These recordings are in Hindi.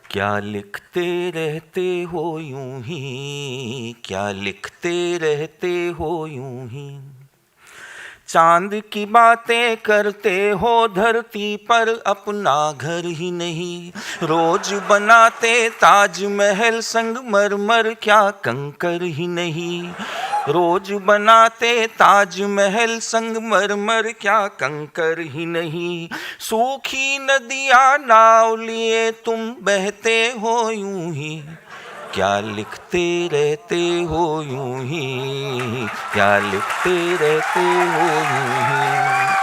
क्या लिखते रहते हो यूं ही, क्या लिखते रहते हो यूं ही। चांद की बातें करते हो धरती पर, अपना घर ही नहीं। रोज बनाते ताजमहल संगमरमर, क्या कंकर ही नहीं। रोज बनाते ताजमहल संगमरमर, क्या कंकर ही नहीं। सूखी नदियां नाव लिए तुम बहते हो यूं ही, क्या लिखते रहते हो यूं ही, क्या लिखते रहते हो यूं ही।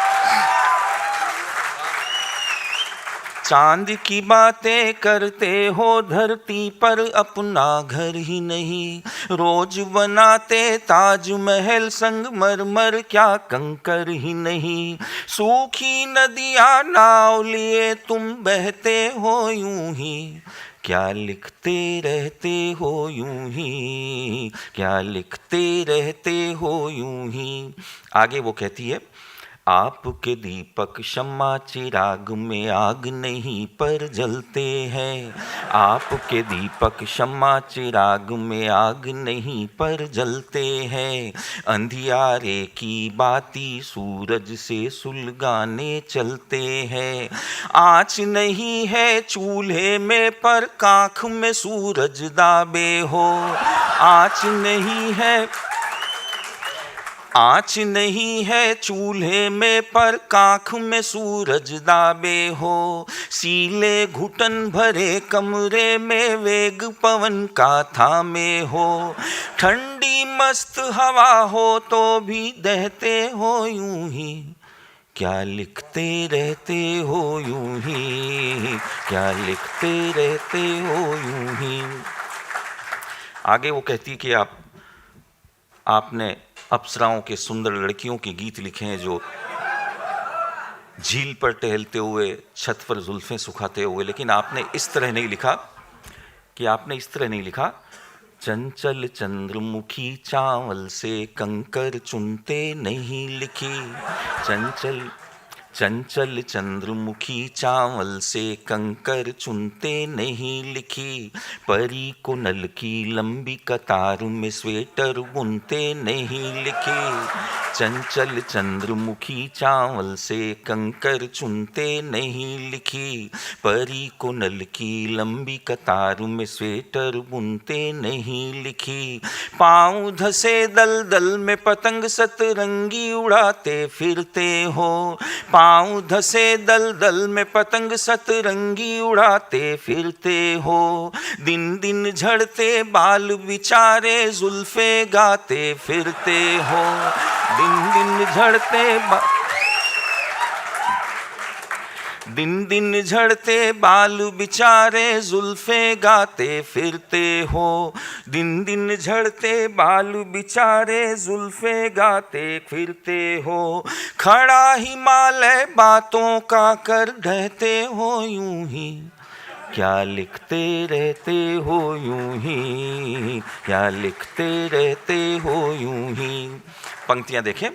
चांद की बातें करते हो धरती पर, अपना घर ही नहीं। रोज बनाते ताजमहल संगमरमर, क्या कंकर ही नहीं। सूखी नदियां नाव लिए तुम बहते हो यूं ही, क्या लिखते रहते हो यूं ही, क्या लिखते रहते हो यूं ही। आगे वो कहती है, आपके दीपक शम्मा चिराग में आग नहीं पर जलते हैं। आपके दीपक शम्मा चिराग में आग नहीं पर जलते हैं। अंधियारे की बाती सूरज से सुलगाने चलते हैं। आँच नहीं है चूल्हे में पर काख में सूरज दाबे हो। आँच नहीं है, आँच नहीं है चूल्हे में पर काख में सूरज दाबे हो। सीले घुटन भरे कमरे में वेग पवन का थामे हो। ठंडी मस्त हवा हो तो भी दहते हो यूं ही, क्या लिखते रहते हो यूं ही, क्या लिखते रहते हो यूं ही। आगे वो कहती है कि आपने अप्सराओं के सुंदर लड़कियों के गीत लिखे हैं, जो झील पर टहलते हुए, छत पर जुल्फें सुखाते हुए। लेकिन आपने इस तरह नहीं लिखा, कि आपने इस तरह नहीं लिखा, चंचल चंद्रमुखी चावल से कंकर चुनते नहीं लिखी। चंचल चंचल चंद्रमुखी चावल से कंकर चुनते नहीं लिखी। परी को नल की लंबी कतार में स्वेटर बुनते नहीं लिखी। चंचल चंद्रमुखी चावल से कंकर चुनते नहीं लिखी। परी को नल की लंबी कतार में स्वेटर बुनते नहीं लिखी। पाँव धसे दल दल में पतंग सतरंगी उड़ाते फिरते हो। पाँव धसे दल दल में पतंग सतरंगी उड़ाते फिरते हो। दिन दिन झड़ते बाल बिचारे जुल्फे गाते फिरते हो। दिन दिन झड़ते दिन दिन झड़ते बाल बिचारे जुल्फे गाते फिरते हो। दिन दिन झड़ते बाल बिचारे जुल्फे गाते फिरते हो। खड़ा हिमालय बातों का कर ढहते हो यूं ही, क्या लिखते रहते हो यूं ही, क्या लिखते रहते हो यूं ही। पंक्तियां देखें,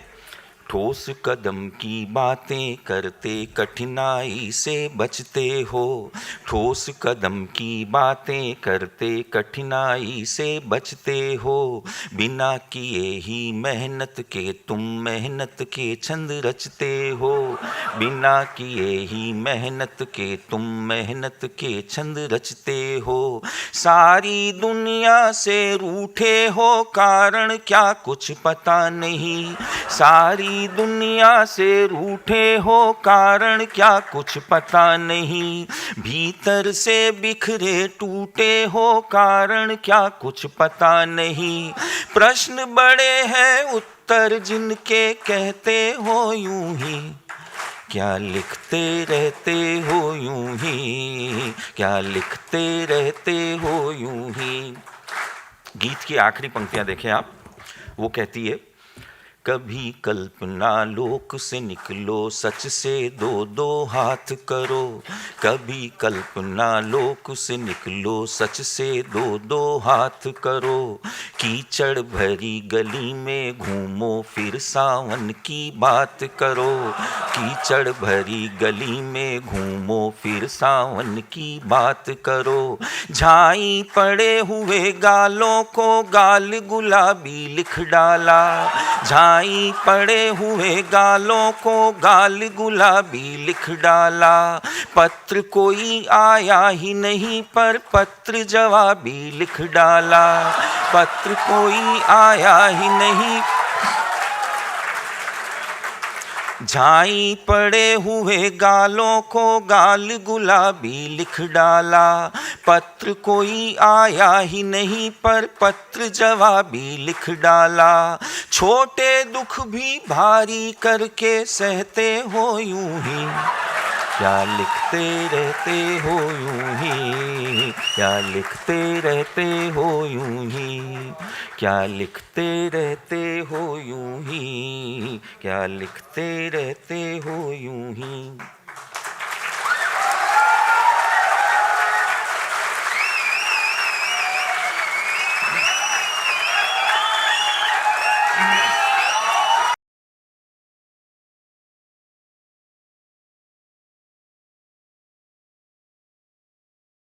ठोस कदम की बातें करते कठिनाई से बचते हो। ठोस कदम की बातें करते कठिनाई से बचते हो। बिना किए ही मेहनत के तुम मेहनत के छंद रचते हो। बिना किए ही मेहनत के तुम मेहनत के छंद रचते हो। सारी दुनिया से रूठे हो कारण क्या कुछ पता नहीं। सारी दुनिया से रूठे हो कारण क्या कुछ पता नहीं। भीतर से बिखरे टूटे हो कारण क्या कुछ पता नहीं। प्रश्न बड़े हैं उत्तर जिनके कहते हो यूं ही, क्या लिखते रहते हो यूं ही, क्या लिखते रहते हो यूं ही। गीत की आखिरी पंक्तियां देखें आप, वो कहती है, कभी कल्पना लोक से निकलो, सच से दो दो हाथ करो। कभी कल्पना लोक से निकलो, सच से दो दो हाथ करो। कीचड़ भरी गली में घूमो, फिर सावन की बात करो। कीचड़ भरी गली में घूमो, फिर सावन की बात करो। झाई पड़े हुए गालों को गाल गुलाबी लिख डाला। झाई पड़े हुए गालों को गाल गुलाबी लिख डाला। पत्र कोई आया ही नहीं पर पत्र जवाबी लिख डाला। पत्र कोई आया ही नहीं। झाई पड़े हुए गालों को गाल गुलाबी लिख डाला। पत्र कोई आया ही नहीं पर पत्र जवाबी लिख डाला। छोटे दुख भी भारी करके सहते हो यूं ही, क्या लिखते रहते हो यूं ही, क्या लिखते रहते हो यूं ही, क्या लिखते रहते हो यूं ही, क्या लिखते रहते हो यूं ही।